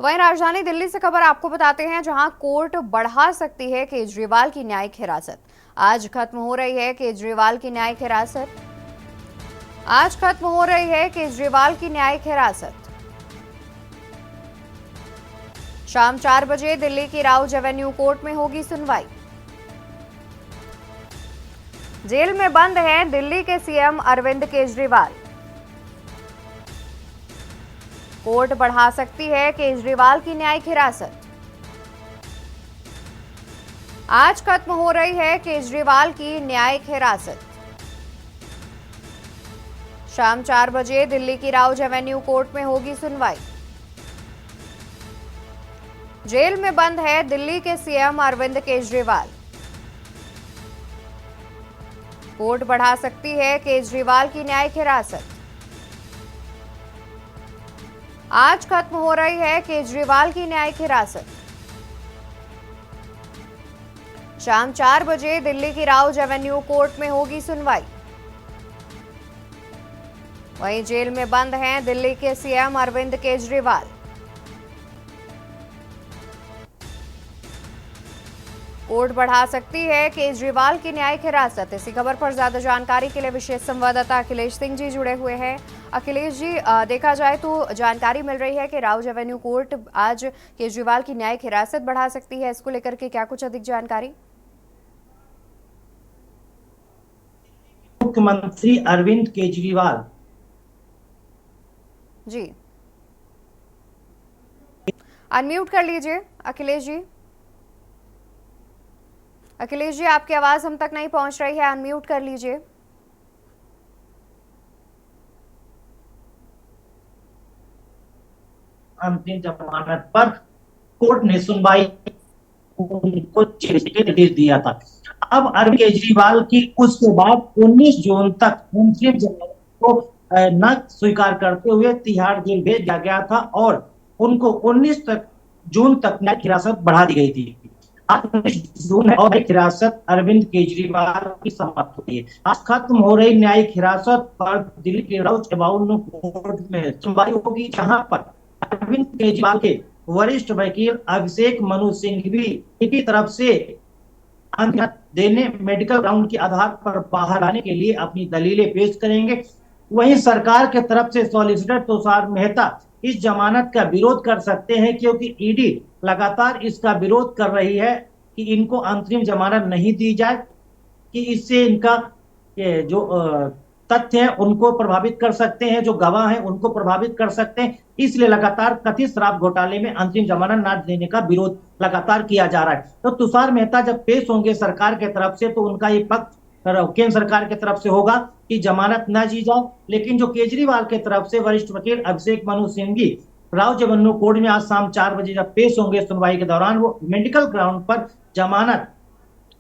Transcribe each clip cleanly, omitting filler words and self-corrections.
तो वहीं राजधानी दिल्ली से खबर आपको बताते हैं, जहां कोर्ट बढ़ा सकती है केजरीवाल की न्यायिक हिरासत। आज खत्म हो रही है केजरीवाल की न्यायिक हिरासत। आज खत्म हो रही है केजरीवाल की न्यायिक हिरासत। शाम 4 बजे दिल्ली की राउज एवेन्यू कोर्ट में होगी सुनवाई। जेल में बंद हैं दिल्ली के सीएम अरविंद केजरीवाल। कोर्ट बढ़ा सकती है केजरीवाल की न्यायिक हिरासत। आज खत्म हो रही है केजरीवाल की न्यायिक हिरासत। शाम 4 बजे दिल्ली की राउज एवेन्यू कोर्ट में होगी सुनवाई। जेल में बंद है दिल्ली के सीएम अरविंद केजरीवाल। कोर्ट बढ़ा सकती है केजरीवाल की न्यायिक हिरासत। आज खत्म हो रही है केजरीवाल की न्यायिक हिरासत। शाम 4 बजे दिल्ली की राउज एवेन्यू कोर्ट में होगी सुनवाई। वहीं जेल में बंद हैं दिल्ली के सीएम अरविंद केजरीवाल। कोर्ट बढ़ा सकती है केजरीवाल की न्यायिक हिरासत। इसी खबर पर ज्यादा जानकारी के लिए विशेष संवाददाता अखिलेश सिंह जी जुड़े हुए हैं। अखिलेश जी, देखा जाए तो जानकारी मिल रही है कि राउज एवेन्यू कोर्ट आज केजरीवाल की न्यायिक हिरासत बढ़ा सकती है। इसको लेकर के क्या कुछ अधिक जानकारी? मुख्यमंत्री अरविंद केजरीवाल जी, अनम्यूट कर लीजिए अखिलेश जी। अखिलेश जी, आपकी आवाज हम तक नहीं पहुंच रही है, अनम्यूट कर लीजिए। अंतरिम जमानत पर कोर्ट ने सुनवाई उनको के निर्देश दिया था। अब अरविंद केजरीवाल की उसके बाद 19 जून तक अंतरिम जमानत को न स्वीकार करते हुए तिहाड़ जेल भेज दिया गया था और उनको 19 जून तक न्यायिक हिरासत बढ़ा दी गई थी। आज 19 जून है और न्यायिक हिरासत अरविंद केजरीवाल की समाप्त हुई है। आज खत्म हो रही न्यायिक हिरासत पर दिल्ली के राउज एवेन्यू कोर्ट में सुनवाई होगी, जहां पर अरविंद केजरीवाल के वरिष्ठ वकील अभिषेक मनु सिंघवी की तरफ से देने मेडिकल ग्राउंड के आधार पर बाहर आने के लिए अपनी दलीलें पेश करेंगे। वहीं सरकार के तरफ से सॉलिसिटर तुषार मेहता इस जमानत का विरोध कर सकते हैं, क्योंकि ईडी लगातार इसका विरोध कर रही है कि इनको अंतरिम जमानत नहीं दी जाए, कि इससे इनका जो तथ्य हैं उनको प्रभावित कर सकते हैं, जो गवाह हैं उनको प्रभावित कर सकते हैं। इसलिए लगातार कथित शराब घोटाले में अंतरिम जमानत न देने का विरोध लगातार किया जा रहा है। तो तुषार मेहता जब पेश होंगे सरकार के तरफ से, तो उनका ये पक्ष केंद्र सरकार की तरफ से होगा कि जमानत न दी जाए। लेकिन जो केजरीवाल के तरफ से वरिष्ठ वकील अभिषेक मनु सिंघवी राउज एवेन्यू कोर्ट में आज शाम 4 बजे जब पेश होंगे सुनवाई के दौरान, वो मेडिकल ग्राउंड पर जमानत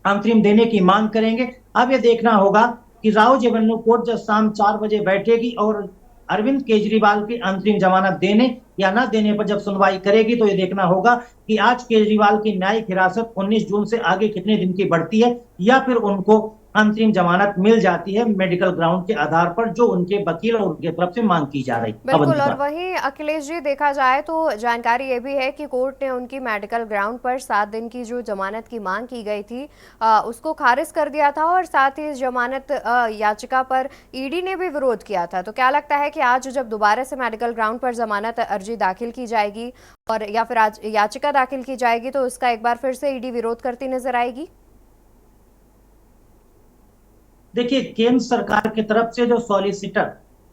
अंतरिम देने की मांग करेंगे। अब ये देखना होगा कि राउज एवेन्यू कोर्ट जब शाम 4 बजे बैठेगी और अरविंद केजरीवाल की अंतरिम जमानत देने या न देने पर जब सुनवाई करेगी, तो ये देखना होगा कि आज केजरीवाल की न्यायिक हिरासत 19 जून से आगे कितने दिन की बढ़ती है, या फिर उनको अंतरिम जमानत मिल जाती है मेडिकल ग्राउंड के आधार पर, जो उनके वकील और उनके तरफ से मांग की जा रही। बिल्कुल। और वहीं अखिलेश जी, देखा जाए तो जानकारी ये भी है कि कोर्ट ने उनकी मेडिकल ग्राउंड पर 7 दिन की जो जमानत की मांग की गई थी उसको खारिज कर दिया था, और साथ ही इस जमानत याचिका पर ईडी ने भी विरोध किया था। तो क्या लगता है कि आज जब दोबारा से मेडिकल ग्राउंड पर जमानत अर्जी दाखिल की जाएगी और या फिर आज याचिका दाखिल की जाएगी, तो उसका एक बार फिर से ईडी विरोध करती नजर आएगी? देखिए, केंद्र सरकार की तरफ से जो सॉलिसिटर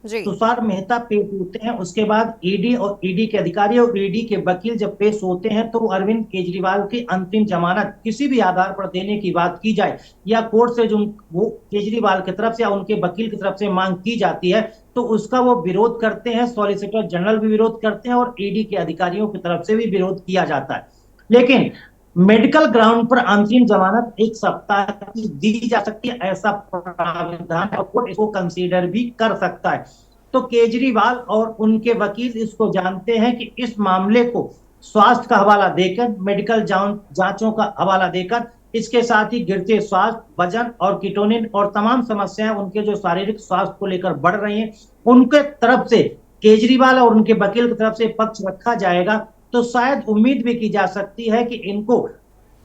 तुषार मेहता पेश होते हैं, उसके बाद ईडी और ईडी के अधिकारी और ईडी के वकील जब पेश होते हैं, तो अरविंद केजरीवाल की अंतिम जमानत किसी भी आधार पर देने की बात की जाए या कोर्ट से जो वो केजरीवाल की तरफ से या उनके वकील की तरफ से मांग की जाती है, तो उसका वो विरोध करते हैं। सॉलिसिटर जनरल भी विरोध करते हैं और ईडी के अधिकारियों की तरफ से भी विरोध किया जाता है। लेकिन मेडिकल ग्राउंड पर अंतरिम जमानत 1 सप्ताह की दी जा सकती है, ऐसा प्रावधान कोर्ट इसको कंसीडर भी कर सकता है। तो केजरीवाल और उनके वकील इसको जानते हैं कि इस मामले को स्वास्थ्य का हवाला देकर, मेडिकल जांचों का हवाला देकर, इसके साथ ही गिरते स्वास्थ्य, वजन और कीटोनिन और तमाम समस्याएं उनके जो शारीरिक स्वास्थ्य को लेकर बढ़ रही हैं, उनके तरफ से केजरीवाल और उनके वकील की तरफ से पक्ष रखा जाएगा तो शायद उम्मीद भी की जा सकती है कि इनको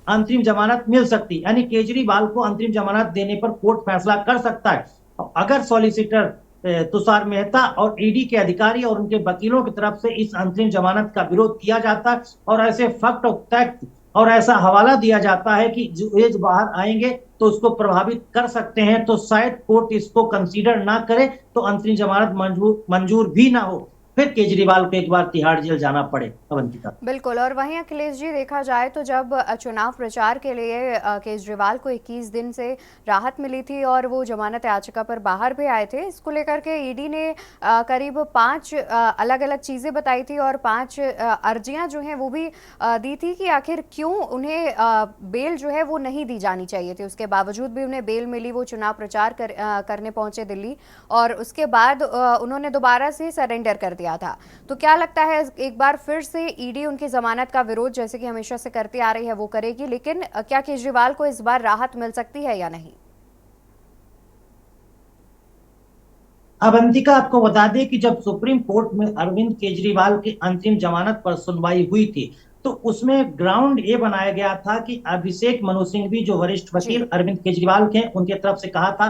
अंतरिम जमानत मिल सकती है, यानी केजरीवाल को अंतरिम जमानत देने पर कोर्ट फैसला कर सकता है। अगर सॉलिसिटर तुषार मेहता और ईडी के अधिकारी और उनके वकीलों की तरफ से इस अंतरिम जमानत का विरोध किया जाता है और ऐसे फैक्ट और फैक्ट और ऐसा हवाला दिया जाता है कि जो एज बाहर आएंगे तो उसको प्रभावित कर सकते हैं, तो शायद कोर्ट इसको कंसीडर ना करे, तो अंतरिम जमानत मंजूर भी ना हो, फिर केजरीवाल को एक बार तिहाड़ जेल जाना पड़े। अवंतिका। बिल्कुल। और वहीं अखिलेश जी, देखा जाए तो जब चुनाव प्रचार के लिए केजरीवाल को 21 दिन से राहत मिली थी और वो जमानत याचिका पर बाहर भी आए थे, इसको लेकर के ईडी ने करीब 5 अलग अलग चीज़ें बताई थी और 5 अर्जियां जो हैं वो भी दी थी कि आखिर क्यों उन्हें बेल जो है वो नहीं दी जानी चाहिए थी। उसके बावजूद भी उन्हें बेल मिली, वो चुनाव प्रचार करने पहुंचे दिल्ली और उसके बाद उन्होंने दोबारा से सरेंडर कर दिया था। तो क्या लगता है एक बार फिर से ईडी उनकी जमानत का विरोध जैसे कि हमेशा से करती आ रही है वो करेगी, लेकिन क्या केजरीवाल को इस बार राहत मिल सकती है या नहीं? अवंतिका, आपको बता दें कि जब सुप्रीम कोर्ट में अरविंद केजरीवाल की अंतिम जमानत पर सुनवाई हुई थी, तो उसमें ग्राउंड ये बनाया गया था कि अभिषेक मनु सिंघवी, जो वरिष्ठ जी। वकील अरविंद केजरीवाल के, उनके तरफ से कहा था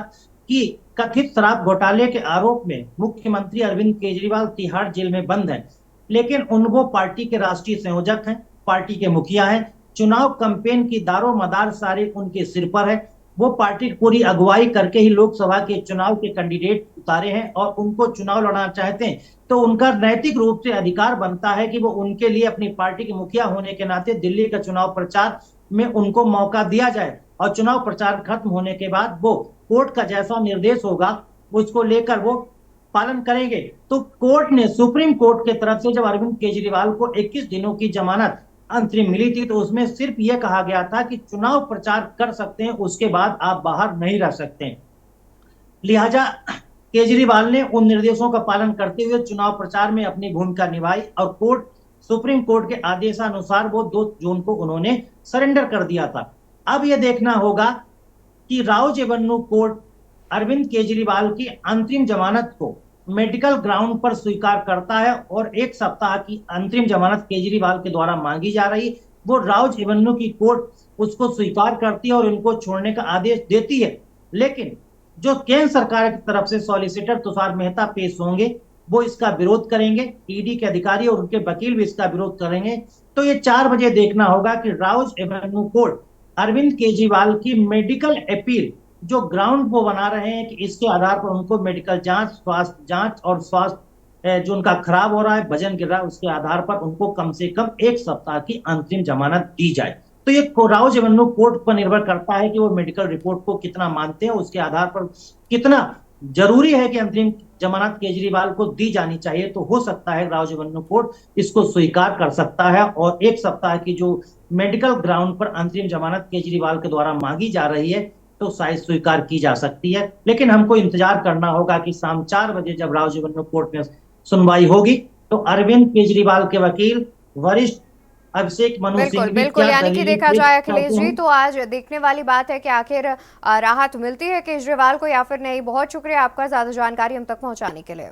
कि कथित शराब घोटाले के आरोप में मुख्यमंत्री अरविंद केजरीवाल तिहाड़ जेल में बंद हैं, लेकिन वो पार्टी के राष्ट्रीय संयोजक हैं, पार्टी के मुखिया हैं, चुनाव कैंपेन की दारो मदार सारे उनके सिर पर है, वो पार्टी की पूरी अगुवाई करके ही लोकसभा के चुनाव के कैंडिडेट उतारे हैं और उनको चुनाव लड़ना चाहते हैं, तो उनका नैतिक रूप से अधिकार बनता है कि वो उनके लिए अपनी पार्टी के मुखिया होने के नाते दिल्ली का चुनाव प्रचार में उनको मौका दिया जाए और चुनाव प्रचार खत्म होने के बाद वो कोर्ट का जैसा निर्देश होगा उसको लेकर वो पालन करेंगे। तो कोर्ट ने, सुप्रीम कोर्ट के तरफ से जब अरविंद केजरीवाल को 21 दिनों की जमानत अंतरिम मिली थी, तो उसमें सिर्फ यह कहा गया था कि चुनाव प्रचार कर सकते हैं, उसके बाद आप बाहर नहीं रह सकते। लिहाजा केजरीवाल ने उन निर्देशों का पालन करते हुए चुनाव प्रचार में अपनी भूमिका निभाई और सुप्रीम कोर्ट के आदेशानुसार वो 2 जून को उन्होंने सरेंडर कर दिया था। अब यह देखना होगा कि राव जेवन्नू कोर्ट अरविंद केजरीवाल की अंतरिम जमानत को मेडिकल ग्राउंड पर स्वीकार करता है और 1 सप्ताह की अंतरिम जमानत केजरीवाल के द्वारा मांगी जा रही, वो राव जेवन्नू की कोर्ट उसको स्वीकार करती है और इनको छोड़ने का आदेश देती है। लेकिन जो केंद्र सरकार की तरफ से सॉलिसिटर तुषार मेहता पेश होंगे, वो इसका विरोध करेंगे, ईडी के अधिकारी और उनके वकील भी इसका विरोध करेंगे। तो ये 4 बजे देखना होगा कि राव एवेन्यू कोर्ट अरविंद केजरीवाल की मेडिकल अपील, जो ग्राउंड वो बना रहे हैं कि इसके आधार पर उनको मेडिकल जांच, स्वास्थ्य जांच और स्वास्थ्य जो उनका खराब हो रहा है, वजन गिर रहा है, उसके आधार पर उनको कम से कम 1 सप्ताह की अंतरिम जमानत दी जाए। तो ये राव जेवन्नू कोर्ट पर निर्भर करता है कि वो मेडिकल रिपोर्ट को कितना मानते हैं, उसके आधार पर कितना जरूरी है कि अंतरिम जमानत केजरीवाल को दी जानी चाहिए। तो हो सकता है राव जेवन्नू कोर्ट इसको स्वीकार कर सकता है और 1 सप्ताह की जो मेडिकल ग्राउंड पर अंतरिम जमानत केजरीवाल के द्वारा मांगी जा रही है, तो शायद स्वीकार की जा सकती है। लेकिन हमको इंतजार करना होगा कि शाम 4 बजे जब राव जेवन्नू कोर्ट में सुनवाई होगी, तो अरविंद केजरीवाल के वकील वरिष्ठ अभिषेक मनु बिल्कुल सिंघवी बिल्कुल। क्या यानी कि दलीलें देखा पेश जाए करते अखिलेश जी, हैं। तो आज देखने वाली बात है कि आखिर राहत मिलती है केजरीवाल को या फिर नहीं। बहुत शुक्रिया आपका ज्यादा जानकारी हम तक पहुंचाने के लिए।